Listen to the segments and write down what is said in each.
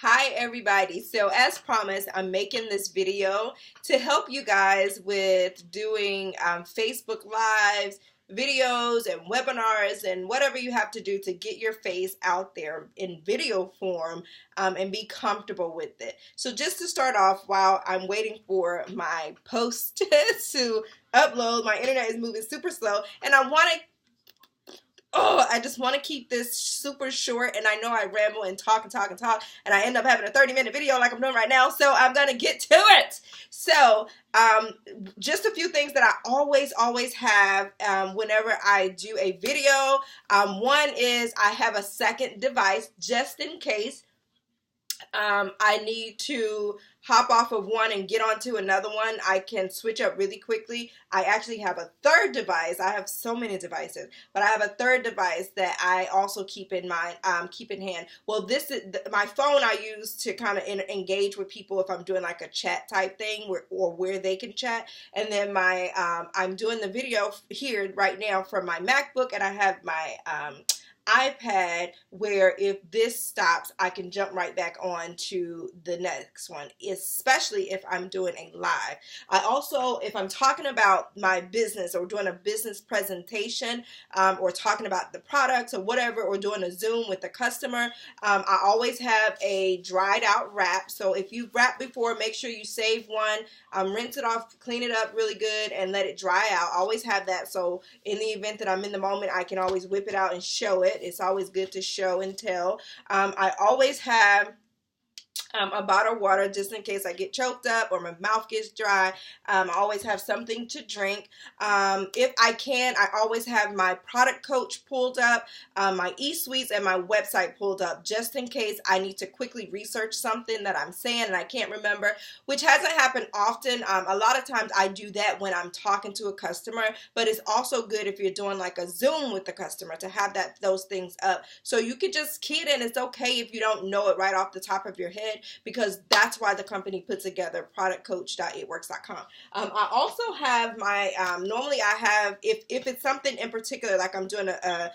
Hi everybody. So as promised, I'm making this video to help you guys with doing Facebook Lives, videos and webinars and whatever you have to do to get your face out there in video form and be comfortable with it. So just to start off, while I'm waiting for my post to upload, my internet is moving super slow and I just want to keep this super short, and I know I ramble and talk and talk and talk, and I end up having a 30-minute video like I'm doing right now, so I'm going to get to it. So, just a few things that I always have whenever I do a video. One is I have a second device just in case I need to hop off of one and get onto another one. I can switch up really quickly. I actually have a third device. I have so many devices, but I have a third device that I also keep in mind, keep in hand. Well, this is my phone I use to kind of engage with people if I'm doing like a chat type thing where they can chat. And then my I'm doing the video here right now from my MacBook, and I have my iPad where if this stops, I can jump right back on to the next one, especially if I'm doing a live. I also, if I'm talking about my business or doing a business presentation or talking about the products or whatever, or doing a Zoom with the customer, I always have a dried out wrap. So if you've wrapped before, make sure you save one, rinse it off, clean it up really good, and let it dry out. I always have that, so in the event that I'm in the moment, I can always whip it out and show it. It's always good to show and tell. I always have a bottle of water just in case I get choked up or my mouth gets dry. I always have something to drink. If I can, I always have my product coach pulled up, my eSuites and my website pulled up just in case I need to quickly research something that I'm saying and I can't remember, which hasn't happened often. A lot of times I do that when I'm talking to a customer, but it's also good if you're doing like a Zoom with the customer to have those things up. So you could just key it in. It's okay if you don't know it right off the top of your head, because that's why the company put together productcoach.itworks.com. I also have my, normally I have, if it's something in particular, like I'm doing a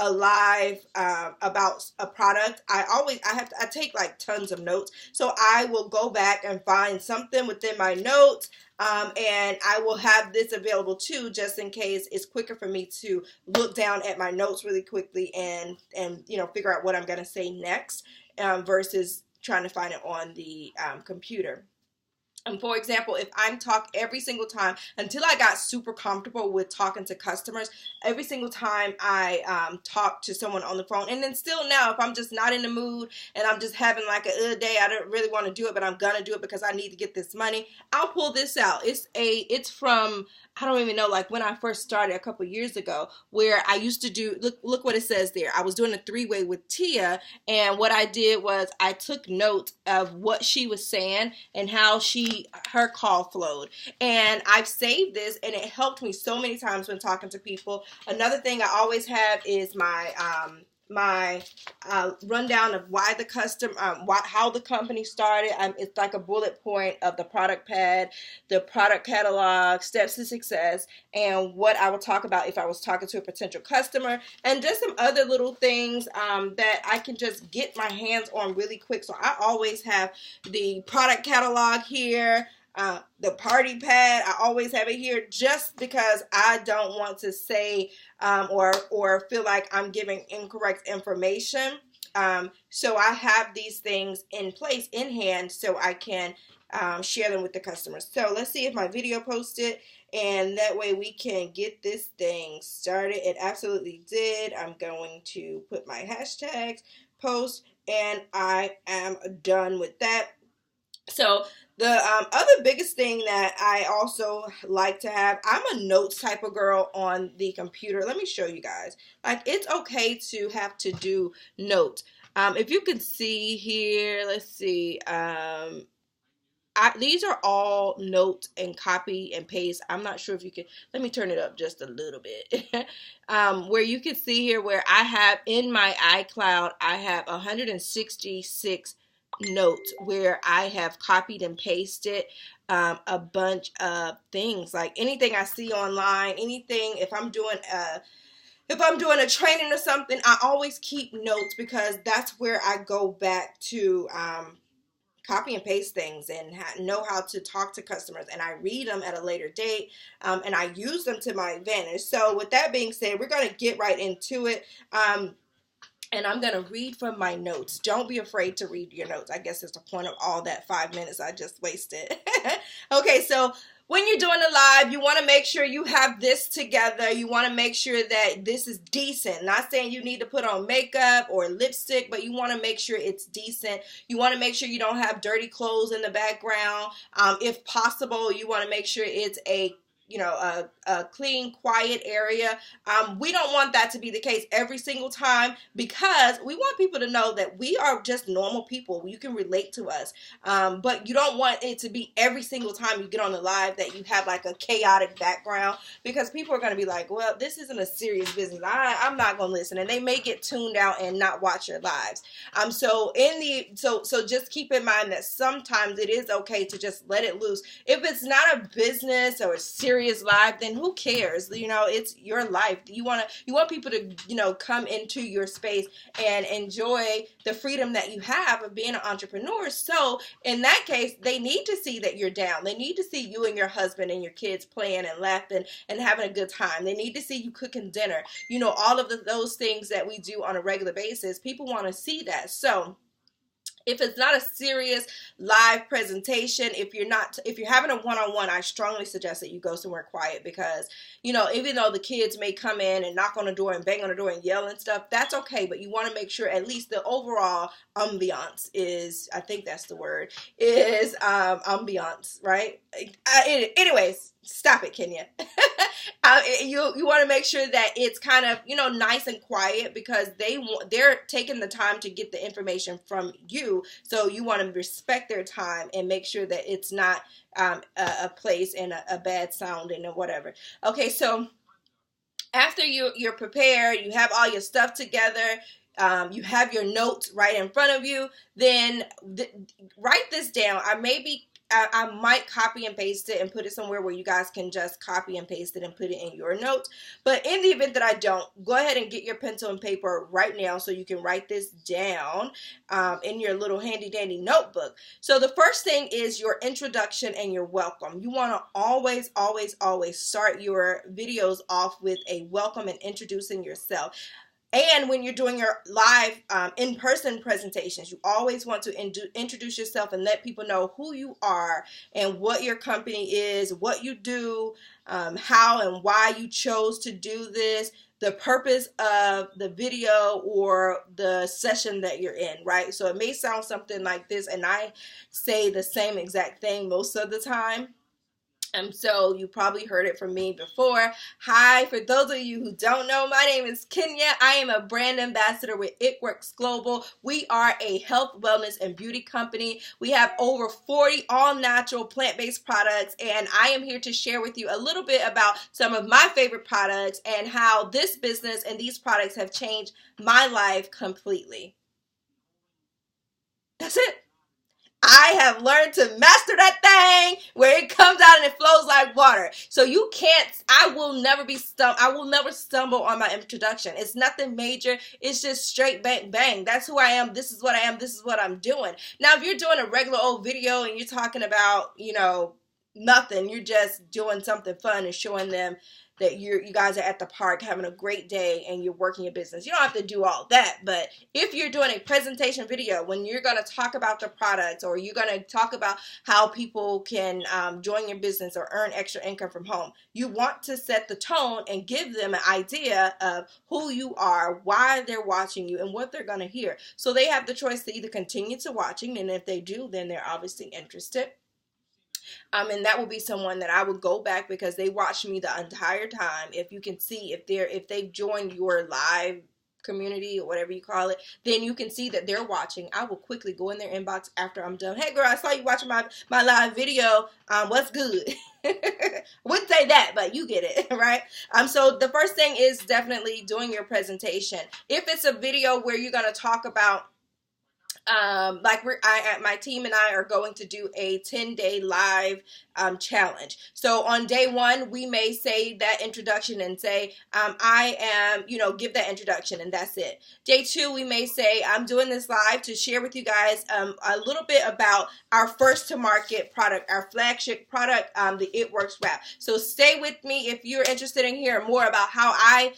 live about a product, I take like tons of notes. So I will go back and find something within my notes, and I will have this available too, just in case. It's quicker for me to look down at my notes really quickly and figure out what I'm going to say next, versus trying to find it on the computer. For example, if I'm every single time, until I got super comfortable with talking to customers, every single time I talk to someone on the phone, and then still now, if I'm just not in the mood and I'm just having like a day, I don't really want to do it, but I'm gonna do it because I need to get this money, I'll pull this out. It's from, I don't even know, like when I first started a couple years ago, where I used to do, look what it says there. I was doing a 3-way with Tia, and what I did was I took notes of what she was saying and how her call flowed, and I've saved this, and it helped me so many times when talking to people. Another thing I always have is my rundown of how the company started. It's like a bullet point of the product pad, the product catalog, steps to success, and what I will talk about if I was talking to a potential customer, and just some other little things that I can just get my hands on really quick. So I always have the product catalog here, the party pad. I always have it here just because I don't want to say or feel like I'm giving incorrect information. So I have these things in place, in hand, so I can share them with the customers. So let's see if my video posted, and that way we can get this thing started. It absolutely did. I'm going to put my hashtags, post, and I am done with that. So the other biggest thing that I also like to have, I'm a notes type of girl on the computer. Let me show you guys. Like, it's okay to have to do notes. If you can see here, let's see. These are all notes and copy and paste. I'm not sure if you can, let me turn it up just a little bit. Where you can see here where I have in my iCloud, I have 166 notes where I have copied and pasted a bunch of things, like anything I see online, anything. If I'm doing if I'm doing a training or something, I always keep notes because that's where I go back to copy and paste things and know how to talk to customers, and I read them at a later date, and I use them to my advantage. So with that being said, we're going to get right into it. And I'm going to read from my notes. Don't be afraid to read your notes. I guess it's the point of all that 5 minutes I just wasted. Okay, so when you're doing a live, you want to make sure you have this together. You want to make sure that this is decent. Not saying you need to put on makeup or lipstick, but you want to make sure it's decent. You want to make sure you don't have dirty clothes in the background. If possible, you want to make sure it's a clean, quiet area. We don't want that to be the case every single time because we want people to know that we are just normal people. You can relate to us. But you don't want it to be every single time you get on the live that you have like a chaotic background because people are going to be like, well, this isn't a serious business. I'm not going to listen. And they may get tuned out and not watch your lives. So just keep in mind that sometimes it is okay to just let it loose. If it's not a business or a serious live, then who cares? It's your life. You want people to come into your space and enjoy the freedom that you have of being an entrepreneur. So in that case, they need to see that you're down. They need to see you and your husband and your kids playing and laughing and having a good time. They need to see you cooking dinner. All of those things that we do on a regular basis. People want to see that. So if it's not a serious live presentation, if you're having a one-on-one, I strongly suggest that you go somewhere quiet because, even though the kids may come in and knock on the door and bang on the door and yell and stuff, that's okay. But you want to make sure at least the overall ambiance is, I think that's the word, is ambiance, right? Anyways, stop it, Kenya. You want to make sure that it's kind of, nice and quiet because they're taking the time to get the information from you. So you want to respect their time and make sure that it's not a place and a bad sounding or whatever. Okay, so after you're prepared, you have all your stuff together, you have your notes right in front of you, then write this down. I might copy and paste it and put it somewhere where you guys can just copy and paste it and put it in your notes. But in the event that I don't, go ahead and get your pencil and paper right now so you can write this down in your little handy dandy notebook. So the first thing is your introduction and your welcome. You want to always, always, always start your videos off with a welcome and introducing yourself. And when you're doing your live in-person presentations, you always want to introduce yourself and let people know who you are and what your company is, what you do, how and why you chose to do this, the purpose of the video or the session that you're in, right? So it may sound something like this, and I say the same exact thing most of the time. So you probably heard it from me before. Hi, for those of you who don't know, my name is Kenya. I am a brand ambassador with It Works Global. We are a health, wellness, and beauty company. We have over 40 all-natural plant-based products, and I am here to share with you a little bit about some of my favorite products and how this business and these products have changed my life completely. That's it. I have learned to master that thing where it comes out and it flows like water. So I will never stumble on my introduction. It's nothing major. It's just straight bang, bang. That's who I am. This is what I am. This is what I'm doing. Now, if you're doing a regular old video and you're talking about, nothing, you're just doing something fun and showing them that you guys are at the park having a great day and you're working your business. You don't have to do all that, but if you're doing a presentation video when you're going to talk about the product or you're going to talk about how people can join your business or earn extra income from home, you want to set the tone and give them an idea of who you are, why they're watching you, and what they're going to hear. So they have the choice to either continue to watching, and if they do, then they're obviously interested. And that will be someone that I would go back because they watched me the entire time. If you can see if they've joined your live community or whatever you call it, then you can see that they're watching. I will quickly go in their inbox after I'm done. Hey girl, I saw you watching my live video. What's good? Wouldn't say that, but you get it, right? So the first thing is definitely doing your presentation. If it's a video where you're going to talk about like my team and I are going to do a 10-day live challenge. So on day 1, we may say that introduction and say, I am, give that introduction, and that's it. Day 2, we may say, I'm doing this live to share with you guys a little bit about our first to market product, our flagship product, the It Works wrap. So stay with me if you're interested in hearing more about how I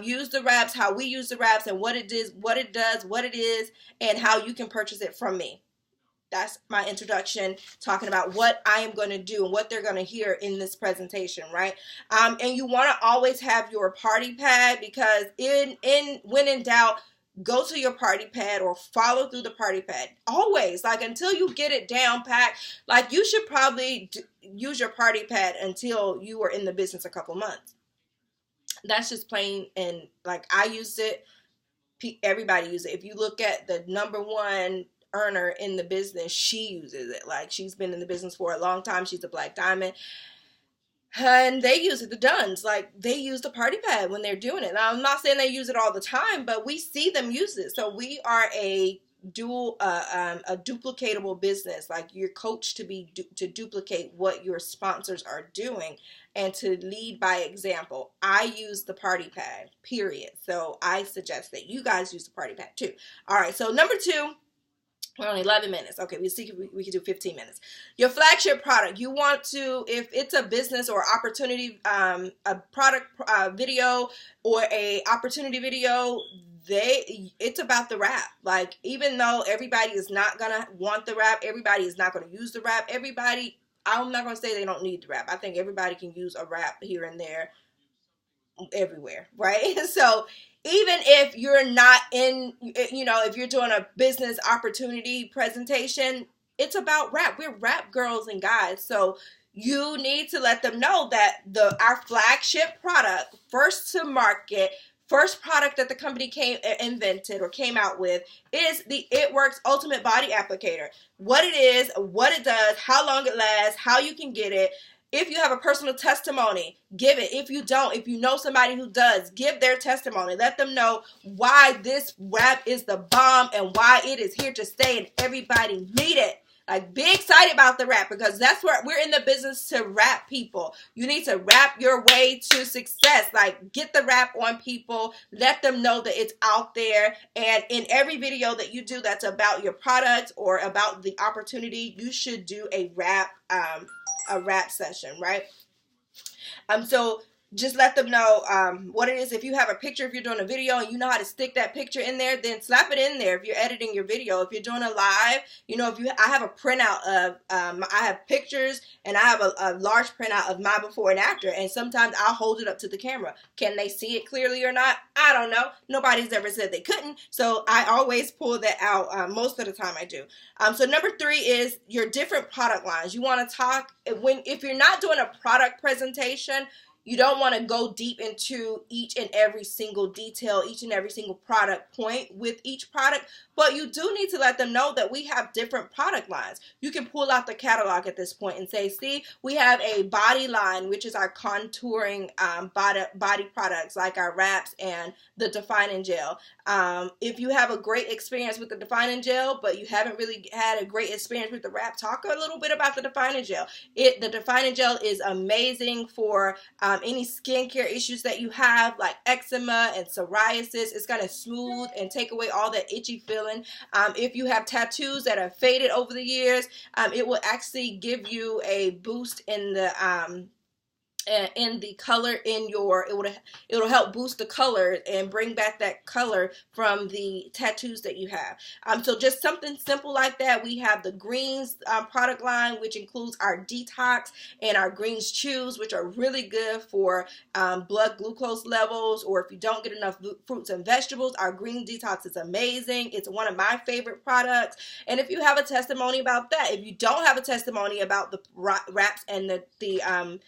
use the wraps, how we use the wraps, and what it is, what it does, what it is, and how you can purchase it from me. That's my introduction, talking about what I am going to do and what they're going to hear in this presentation, right? And you want to always have your party pad, because when in doubt, go to your party pad or follow through the party pad. Always, like, until you get it down packed. Like, you should probably use your party pad until you are in the business a couple months. That's just plain, and like, I used it. Everybody uses it. If you look at the #1 earner in the business, she uses it. Like, she's been in the business for a long time. She's a Black Diamond. And they use it, the Duns, like, they use the party pad when they're doing it. Now, I'm not saying they use it all the time, but we see them use it. So we are a duplicatable business. Like, you're coached to duplicate what your sponsors are doing and to lead by example. I use the party pad, period. So I suggest that you guys use the party pad too. All right, so number 2, we're only 11 minutes. Okay, we see we can do 15 minutes. Your flagship product. You want to, if it's a business or opportunity, a product video or a opportunity video, it's about the wrap. Like, even though everybody is not gonna want the wrap, everybody is not gonna use the wrap. Everybody, I'm not gonna say they don't need the wrap. I think everybody can use a wrap here and there, everywhere, right? So even if you're not in, if you're doing a business opportunity presentation, it's about wrap. We're wrap girls and guys. So you need to let them know that our flagship product, first to market, first product that the company invented or came out with, is the It Works Ultimate Body Applicator. What it is, what it does, how long it lasts, how you can get it. If you have a personal testimony, give it. If you don't, if you know somebody who does, give their testimony. Let them know why this wrap is the bomb and why it is here to stay and everybody need it. Like, be excited about the wrap, because that's where we're in the business, to wrap people. You need to wrap your way to success. Like, get the wrap on people. Let them know that it's out there. And in every video that you do that's about your product or about the opportunity, you should do a wrap session, right? So just let them know what it is. If you have a picture, if you're doing a video and you know how to stick that picture in there, then slap it in there. If you're editing your video, if you're doing a live, I have a printout of, I have pictures, and I have a large printout of my before and after, and sometimes I'll hold it up to the camera. Can they see it clearly or not? I don't know. Nobody's ever said they couldn't, so I always pull that out. Most of the time I do. So number 3 is your different product lines. You want to talk, if you're not doing a product presentation, you don't want to go deep into each and every single detail, each and every single product point with each product, but you do need to let them know that we have different product lines. You can pull out the catalog at this point and say, see, we have a body line, which is our contouring body products, like our wraps and the defining gel. If you have a great experience with the defining gel, but you haven't really had a great experience with the wrap, talk a little bit about the defining gel. The defining gel is amazing for any skincare issues that you have, like eczema and psoriasis. It's going to smooth and take away all that itchy feeling. If you have tattoos that have faded over the years, it will actually give you a boost in the color in your, it'll help boost the color and bring back that color from the tattoos that you have. So just something simple like that. We have the greens product line, which includes our detox and our greens chews, which are really good for blood glucose levels, or if you don't get enough fruits and vegetables, our green detox is amazing. It's one of my favorite products. And if you have a testimony about that, if you don't have a testimony about the wraps and the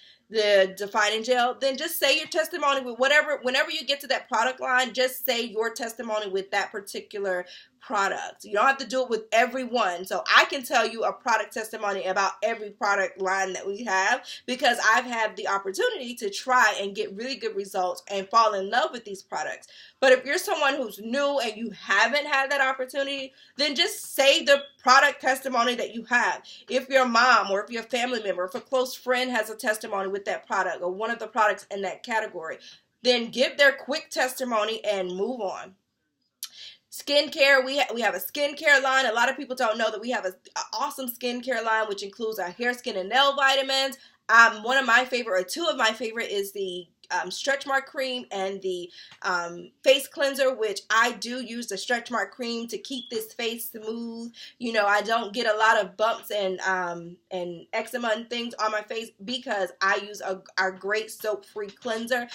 defining gel, then just say your testimony with whenever you get to that product line, just say your testimony with that particular products. You don't have to do it with everyone. So I can tell you a product testimony about every product line that we have because I've had the opportunity to try and get really good results and fall in love with these products. But if you're someone who's new and you haven't had that opportunity, then just say the product testimony that you have. If your mom or if your family member, if a close friend has a testimony with that product or one of the products in that category, then give their quick testimony and move on. Skincare, we have a skincare line. A lot of people don't know that we have an awesome skincare line, which includes our hair, skin, and nail vitamins. One of my favorite, or two of my favorite, is the stretch mark cream and the face cleanser, which I do use the stretch mark cream to keep this face smooth. You know, I don't get a lot of bumps and eczema and things on my face because I use our great soap-free cleanser.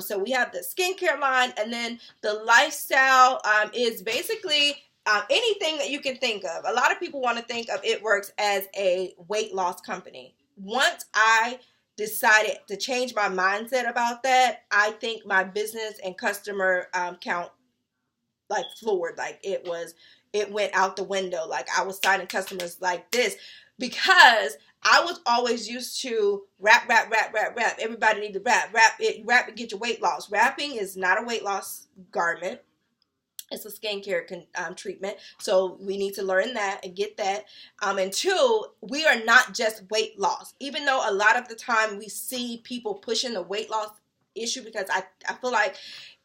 So we have the skincare line, and then the lifestyle is basically anything that you can think of. A lot of people want to think of It Works as a weight loss company. Once I decided to change my mindset about that, I think my business and customer count like floored. Like it went out the window. Like I was signing customers like this because I was always used to rap. Everybody need to rap and get your weight loss. Rapping is not a weight loss garment. It's a skincare treatment, so we need to learn that and get that. And two, we are not just weight loss. Even though a lot of the time we see people pushing the weight loss issue, because I feel like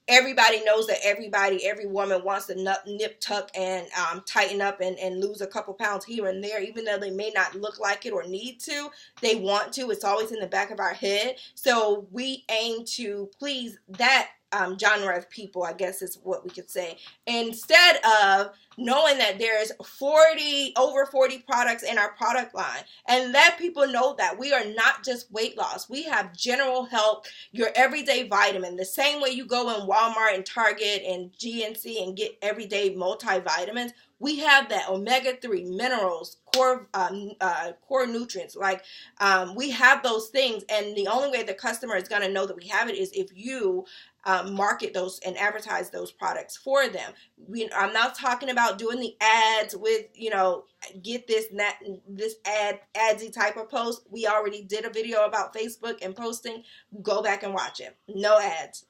everybody knows that every woman wants to nip tuck and tighten up and lose a couple pounds here and there, even though they may not look like it or need to. They want to. It's always in the back of our head. So we aim to please that genre of people, I guess is what we could say, instead of knowing that there's over 40 products in our product line, and let people know that we are not just weight loss. We have general health, your everyday vitamin, the same way you go in Walmart and Target and GNC and get everyday multivitamins. We have that omega-3 minerals, core nutrients. Like we have those things, and the only way the customer is going to know that we have it is if you market those and advertise those products for them. I'm not talking about doing the ads with, get this and that, this adsy type of post. We already did a video about Facebook and posting. Go back and watch it. No ads.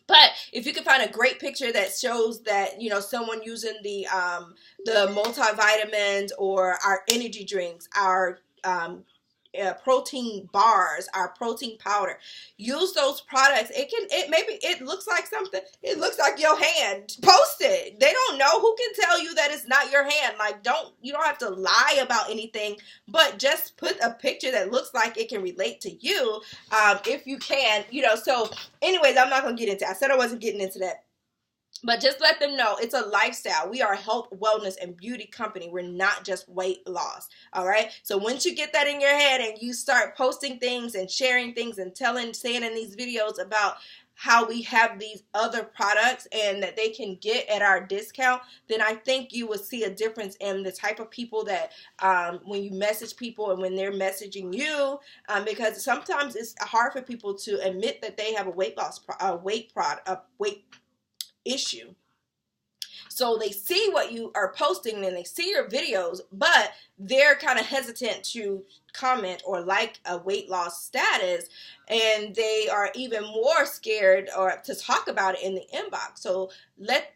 But if you can find a great picture that shows that, someone using the multivitamins or our energy drinks, our protein bars, our protein powder, use those products. It looks like something. It looks like your hand. Post it. They don't know. Who can tell you that it's not your hand? Like, you don't have to lie about anything, but just put a picture that looks like it can relate to you, if you can. So anyways, I'm not gonna get into. I said I wasn't getting into that. But just let them know it's a lifestyle. We are a health, wellness, and beauty company. We're not just weight loss. All right. So once you get that in your head and you start posting things and sharing things and saying in these videos about how we have these other products and that they can get at our discount, then I think you will see a difference in the type of people that when you message people and when they're messaging you, because sometimes it's hard for people to admit that they have a weight loss, weight issue. So they see what you are posting and they see your videos, but they're kind of hesitant to comment or like a weight loss status, and they are even more scared or to talk about it in the inbox. So let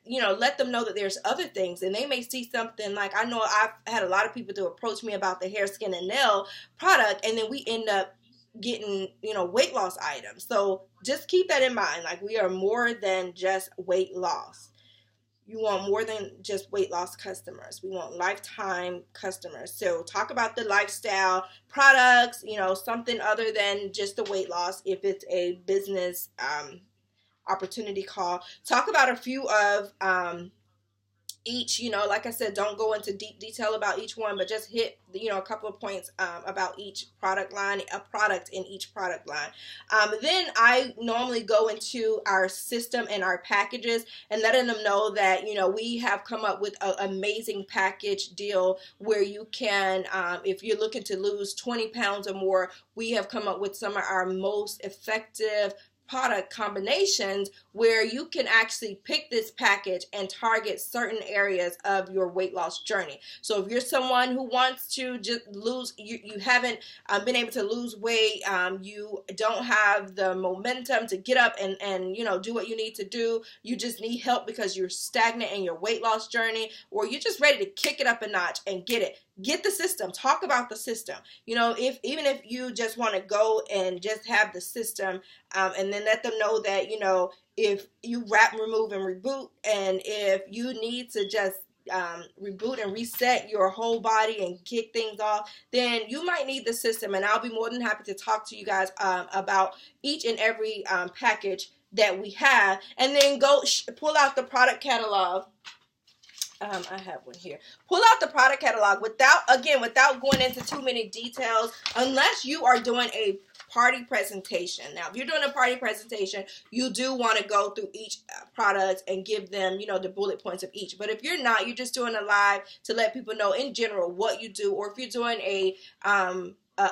them know that there's other things, and they may see something like, I know I've had a lot of people to approach me about the hair, skin, and nail product, and then we end up getting weight loss items. So just keep that in mind. Like, we are more than just weight loss. You want more than just weight loss customers. We want lifetime customers. So talk about the lifestyle products, something other than just the weight loss. If it's a business opportunity call, talk about a few of each. Like I said, don't go into deep detail about each one, but just hit a couple of points about each product line, a product in each product line. Then I normally go into our system and our packages and letting them know that we have come up with an amazing package deal where you can, if you're looking to lose 20 pounds or more, we have come up with some of our most effective product combinations where you can actually pick this package and target certain areas of your weight loss journey. So if you're someone who wants to just lose, you haven't been able to lose weight, you don't have the momentum to get up and do what you need to do, you just need help because you're stagnant in your weight loss journey, or you're just ready to kick it up a notch and get the system. Talk about the system. Even if you just want to go and just have the system, and then let them know that if you wrap, remove, and reboot, and if you need to just reboot and reset your whole body and kick things off, then you might need the system. And I'll be more than happy to talk to you guys about each and every package that we have. And then go pull out the product catalog. I have one here. Pull out the product catalog without going into too many details, unless you are doing a party presentation. Now, if you're doing a party presentation, you do want to go through each product and give them, the bullet points of each. But if you're not, you're just doing a live to let people know in general what you do, or if you're doing a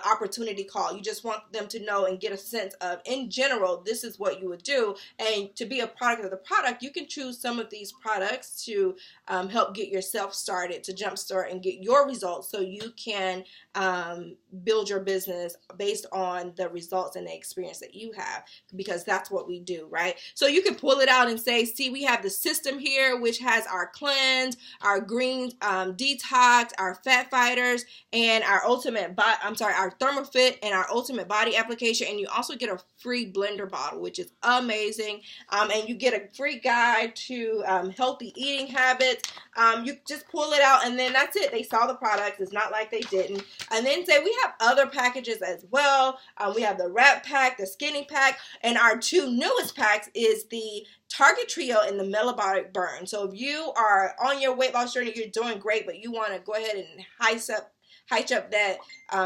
opportunity call, you just want them to know and get a sense of, in general, this is what you would do. And to be a product of the product, you can choose some of these products to help get yourself started, to jumpstart and get your results, so you can build your business based on the results and the experience that you have, because that's what we do, right? So you can pull it out and say, see, we have the system here, which has our cleanse, our green detox, our fat fighters, and our our ThermoFit and our ultimate body application. And you also get a free blender bottle, which is amazing. And you get a free guide to healthy eating habits. You just pull it out and then that's it. They saw the products. It's not like they didn't. And then say we have other packages as well. We have the wrap pack, the skinny pack, and our two newest packs is the Target Trio and the Metabolic Burn. So if you are on your weight loss journey, you're doing great, but you want to go ahead and height up that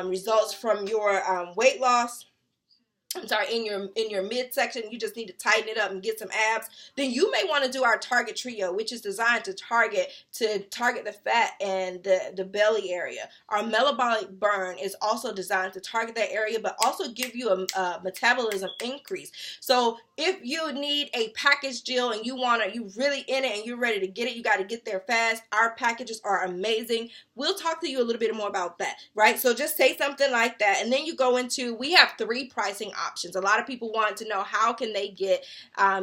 results from your weight loss, in your midsection, you just need to tighten it up and get some abs, then you may want to do our Target Trio, which is designed to target the fat and the belly area. Our Metabolic Burn is also designed to target that area, but also give you a metabolism increase. So if you need a package deal and you really in it and you're ready to get it, you got to get there fast. Our packages are amazing. We'll talk to you a little bit more about that, right? So just say something like that, and then you go into, we have 3 pricing options. A lot of people want to know how can they get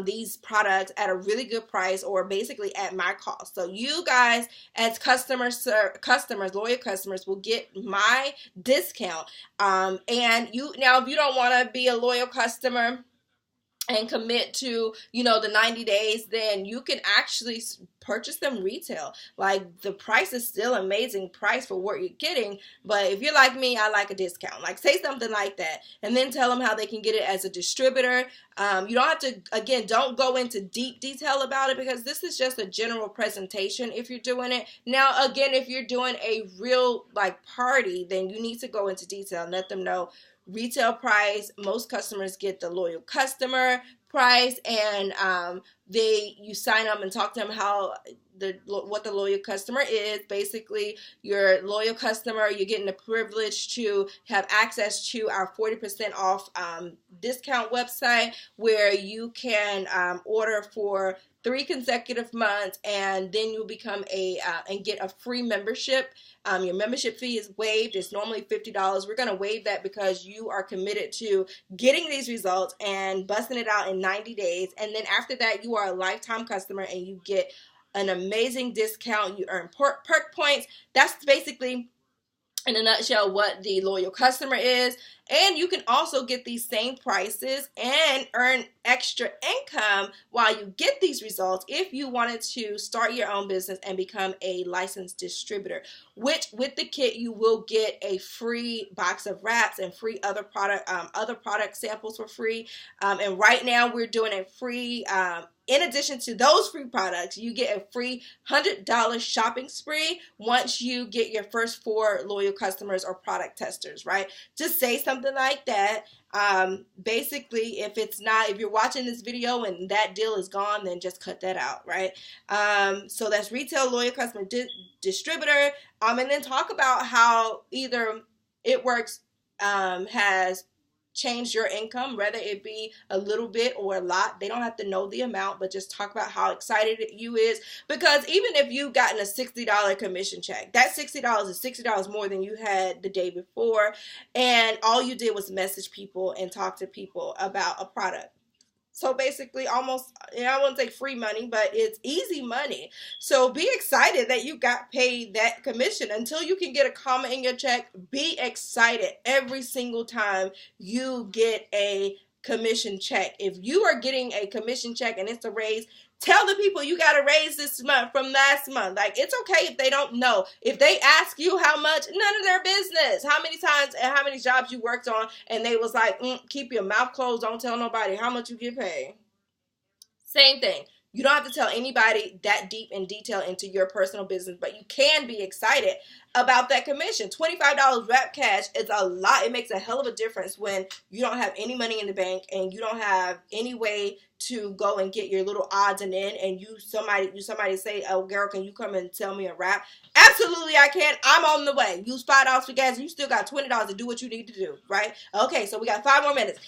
these products at a really good price, or basically at my cost. So you guys as loyal customers will get my discount. And if you don't want to be a loyal customer and commit to, the 90 days, then you can actually purchase them retail. Like, the price is still amazing price for what you're getting. But if you're like me, I like a discount. Like, say something like that and then tell them how they can get it as a distributor. You don't have to, again, don't go into deep detail about it, because this is just a general presentation if you're doing it. Now, again, if you're doing a real party, then you need to go into detail and let them know retail price. Most customers get the loyal customer price, and you sign up and talk to them what the loyal customer is. Basically, your loyal customer, you're getting the privilege to have access to our 40% off discount website, where you can order for 3 consecutive months, and then you'll become and get a free membership. Your membership fee is waived. It's normally $50. We're going to waive that because you are committed to getting these results and busting it out in 90 days. And then after that, you are a lifetime customer and you get an amazing discount. You earn perk points. That's basically, in a nutshell, what the loyal customer is. And you can also get these same prices and earn extra income while you get these results if you wanted to start your own business and become a licensed distributor, which with the kit you will get a free box of wraps and free other product samples for free. And right now we're doing a free in addition to those free products, you get a free $100 shopping spree once you get your first 4 loyal customers or product testers, right? Just say something like that. Basically, if you're watching this video and that deal is gone, then just cut that out, right? So that's retail, loyal customer, distributor. And then talk about how either It Works has change your income, whether it be a little bit or a lot. They don't have to know the amount, but just talk about how excited you is. Because even if you've gotten a $60 commission check, that $60 is $60 more than you had the day before, and all you did was message people and talk to people about a product. So basically, almost, I wouldn't say free money, but it's easy money. So be excited that you got paid that commission. Until you can get a comma in your check, be excited every single time you get a commission check. If you are getting a commission check and it's a raise, tell the people you got a raise this month from last month. Like, it's okay if they don't know. If they ask you how much, none of their business. How many times and how many jobs you worked on and they was like, keep your mouth closed, don't tell nobody how much you get paid. Same thing. You don't have to tell anybody that deep in detail into your personal business, but you can be excited about that commission. $25 Rap Cash is a lot. It makes a hell of a difference when you don't have any money in the bank and you don't have any way to go and get your little odds and end, and somebody say, oh girl, can you come and tell me a rap? Absolutely I can. I'm on the way. Use $5 for gas and you still got $20 to do what you need to do, right? Okay, so we got 5 more minutes.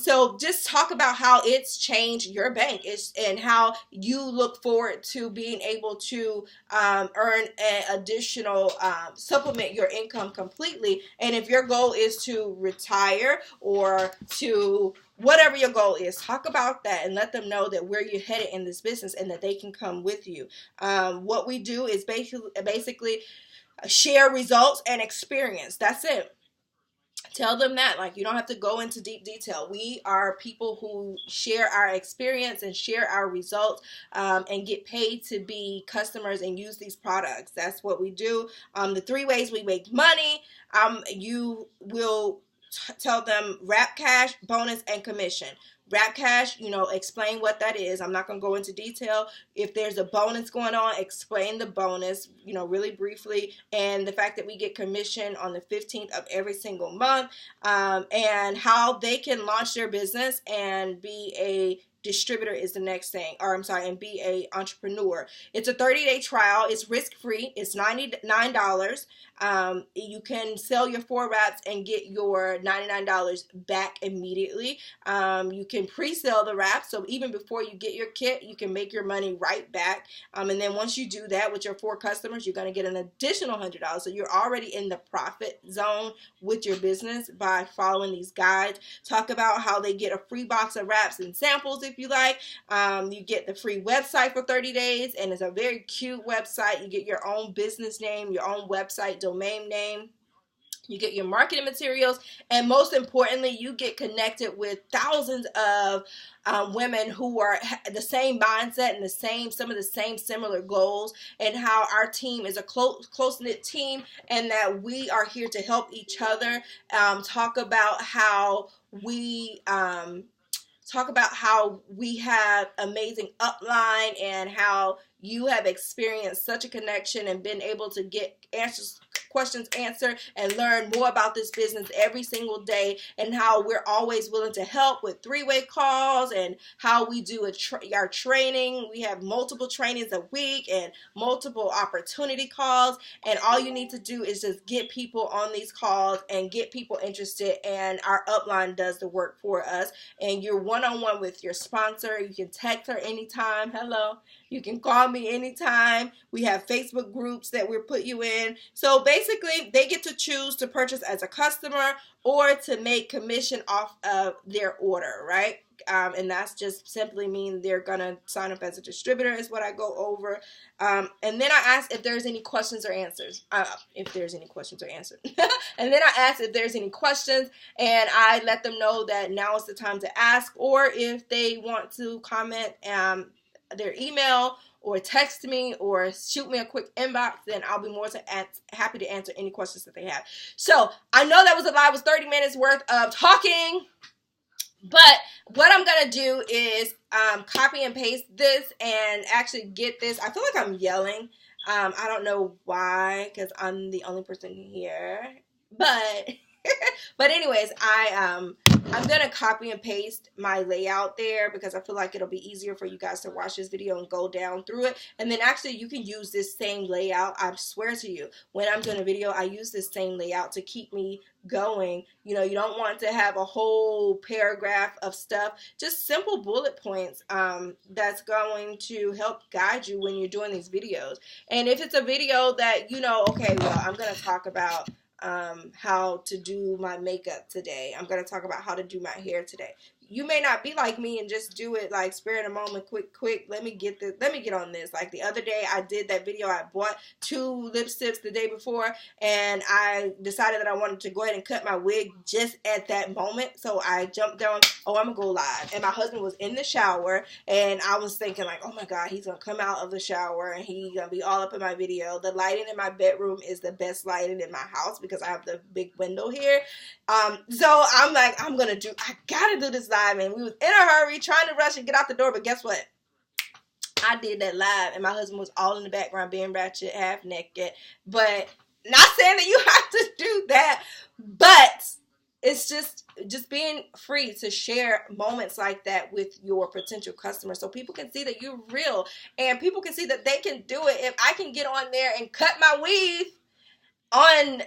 So just talk about how it's changed your bank and how you look forward to being able to earn an additional supplement your income completely. And if your goal is to retire or to whatever your goal is, talk about that and let them know that where you're headed in this business and that they can come with you. What we do is basically share results and experience. That's it. Tell them that. Like, you don't have to go into deep detail. We are people who share our experience and share our results and get paid to be customers and use these products. That's what we do. The 3 ways we make money, you will tell them Rap Cash, bonus, and commission. Rap Cash, explain what that is. I'm not going to go into detail. If there's a bonus going on, explain the bonus, really briefly. And the fact that we get commission on the 15th of every single month, and how they can launch their business and be a distributor is the next thing, and be a entrepreneur. It's a 30-day trial. It's risk-free. It's $99. You can sell your 4 wraps and get your $99 back immediately. You can pre-sell the wraps, so even before you get your kit, you can make your money right back. And then once you do that with your 4 customers, you're going to get an additional $100. So you're already in the profit zone with your business by following these guides. Talk about how they get a free box of wraps and samples if you like. You get the free website for 30 days, and it's a very cute website. You get your own business name, your own website domain name. You get your marketing materials, and most importantly, you get connected with thousands of women who are the same mindset and some of the same similar goals, and how our team is a close-knit team, and that we are here to help each other. Talk about how we have amazing upline, and how you have experienced such a connection and been able to get questions answered and learn more about this business every single day, and how we're always willing to help with 3-way calls, and how we do our training. We have multiple trainings a week and multiple opportunity calls, and all you need to do is just get people on these calls and get people interested, and our upline does the work for us. And you're one-on-one with your sponsor. You can text her anytime. Hello. You can call me anytime. We have Facebook groups that we'll put you in. So basically, they get to choose to purchase as a customer or to make commission off of their order, right? And that's just simply mean they're going to sign up as a distributor is what I go over. And then I ask if there's any questions or answers. And then I ask if there's any questions, and I let them know that now is the time to ask, or if they want to comment their email or text me or shoot me a quick inbox, then I'll be more than happy to answer any questions that they have. So I know that was a lot. It was 30 minutes worth of talking, but what I'm going to do is copy and paste this and actually get this. I feel like I'm yelling. I don't know why, because I'm the only person here, but But anyways, I'm gonna copy and paste my layout there because I feel like it'll be easier for you guys to watch this video and go down through it. And then actually you can use this same layout. I swear to you, when I'm doing a video, I use this same layout to keep me going. You know, you don't want to have a whole paragraph of stuff, just simple bullet points that's going to help guide you when you're doing these videos. And if it's a video that, you know, okay, well, I'm going to talk about how to do my makeup today. I'm going to talk about how to do my hair today. You may not be like me and just do it like spare in a moment, quick. Let me get on this. Like the other day I did that video. I bought 2 lipsticks the day before and I decided that I wanted to go ahead and cut my wig just at that moment. So I jumped down, oh, I'm gonna go live. And my husband was in the shower and I was thinking like, oh my God, he's gonna come out of the shower and he's gonna be all up in my video. The lighting in my bedroom is the best lighting in my house because I have the big window here. So I'm like, I gotta do this live. And we was in a hurry trying to rush and get out the door, but guess what? I did that live and my husband was all in the background being ratchet, half naked. But not saying that you have to do that, but it's just being free to share moments like that with your potential customers so people can see that you're real and people can see that they can do it. If I can get on there and cut my weave on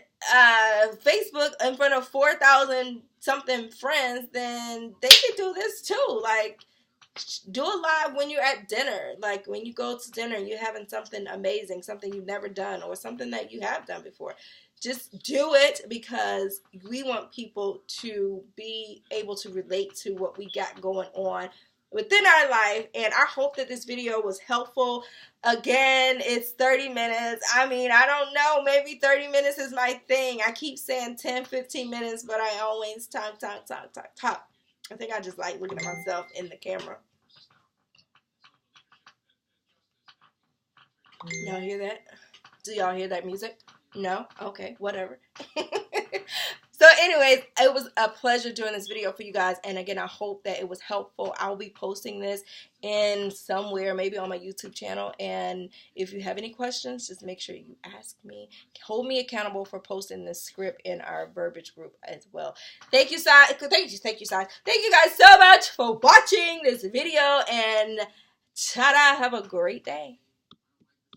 Facebook in front of 4,000 something friends, then they can do this too. Like, do it live when you're at dinner. Like when you go to dinner and you're having something amazing, something you've never done or something that you have done before. Just do it because we want people to be able to relate to what we got going on within our life. And I hope that this video was helpful. Again, it's 30 minutes. I mean, I don't know. Maybe 30 minutes is my thing. I keep saying 10, 15 minutes, but I always talk. I think I just like looking at myself in the camera. Y'all hear that? Do y'all hear that music? No? Okay, whatever. So anyways, it was a pleasure doing this video for you guys. And again, I hope that it was helpful. I'll be posting this in somewhere, maybe on my YouTube channel. And if you have any questions, just make sure you ask me. Hold me accountable for posting this script in our verbiage group as well. Thank you, Sai. Thank you, Sai. Thank you guys so much for watching this video. And ta-da, have a great day.